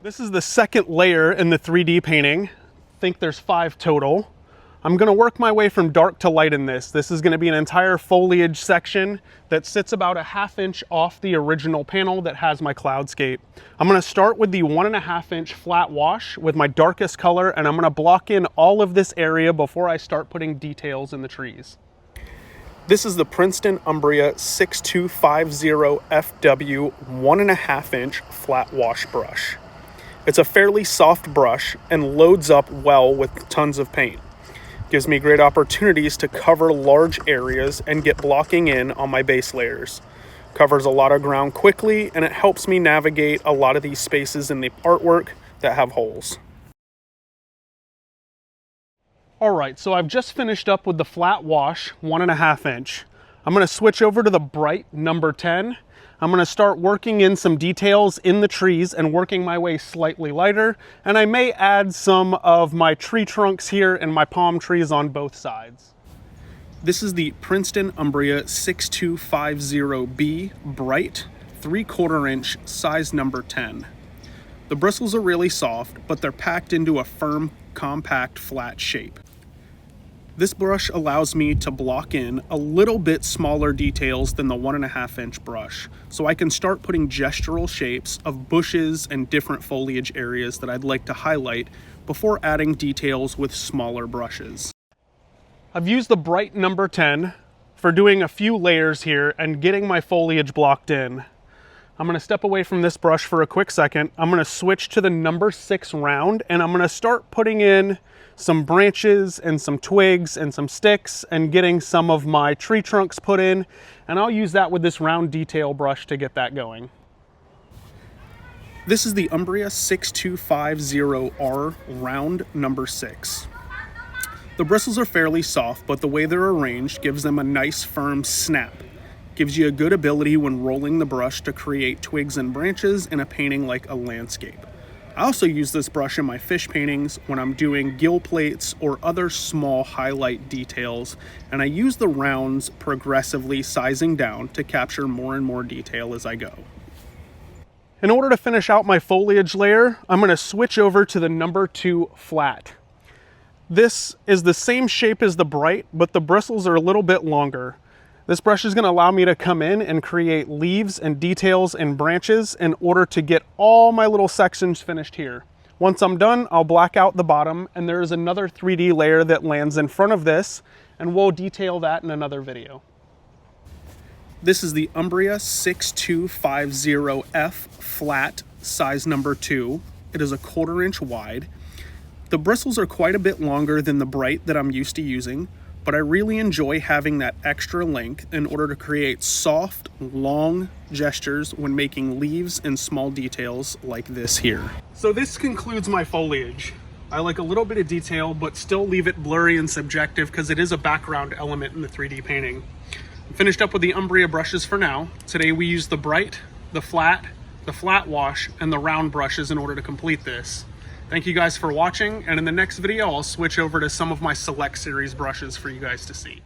This is the second layer in the 3D painting. I think there's 5 total. I'm gonna work my way from dark to light in this. This is gonna be an entire foliage section that sits about a 1/2 inch off the original panel that has my cloudscape. I'm gonna start with the 1.5 inch flat wash with my darkest color, and I'm gonna block in all of this area before I start putting details in the trees. This is the Princeton Umbria 6250 FW 1.5 inch flat wash brush. It's a fairly soft brush and loads up well with tons of paint. Gives me great opportunities to cover large areas and get blocking in on my base layers. Covers a lot of ground quickly, and it helps me navigate a lot of these spaces in the artwork that have holes. All right, so I've just finished up with the flat wash 1.5 inch. I'm gonna switch over to the bright number 10. I'm gonna start working in some details in the trees and working my way slightly lighter. And I may add some of my tree trunks here and my palm trees on both sides. This is the Princeton Umbria 6250B bright 3/4 inch size number 10. The bristles are really soft, but they're packed into a firm, compact, flat shape. This brush allows me to block in a little bit smaller details than the 1.5 inch brush, so I can start putting gestural shapes of bushes and different foliage areas that I'd like to highlight before adding details with smaller brushes. I've used the bright number 10 for doing a few layers here and getting my foliage blocked in. I'm gonna step away from this brush for a quick second. I'm gonna switch to the number 6 round, and I'm gonna start putting in some branches and some twigs and some sticks and getting some of my tree trunks put in, and I'll use that with this round detail brush to get that going. This is the Umbria 6250R round number 6. The bristles are fairly soft, but the way they're arranged gives them a nice firm snap. Gives you a good ability when rolling the brush to create twigs and branches in a painting like a landscape. I also use this brush in my fish paintings when I'm doing gill plates or other small highlight details, and I use the rounds progressively sizing down to capture more and more detail as I go. In order to finish out my foliage layer, I'm going to switch over to the number 2 flat. This is the same shape as the bright, but the bristles are a little bit longer. This brush is going to allow me to come in and create leaves and details and branches in order to get all my little sections finished here. Once I'm done, I'll black out the bottom, and there is another 3D layer that lands in front of this, and we'll detail that in another video. This is the Umbria 6250F flat size number 2. It is a 1/4 inch wide. The bristles are quite a bit longer than the bright that I'm used to using, but I really enjoy having that extra length in order to create soft, long gestures when making leaves and small details like this here. So this concludes my foliage. I like a little bit of detail, but still leave it blurry and subjective because it is a background element in the 3D painting. I'm finished up with the Umbria brushes for now. Today we used the bright, the flat wash, and the round brushes in order to complete this. Thank you guys for watching, and in the next video, I'll switch over to some of my Select Series brushes for you guys to see.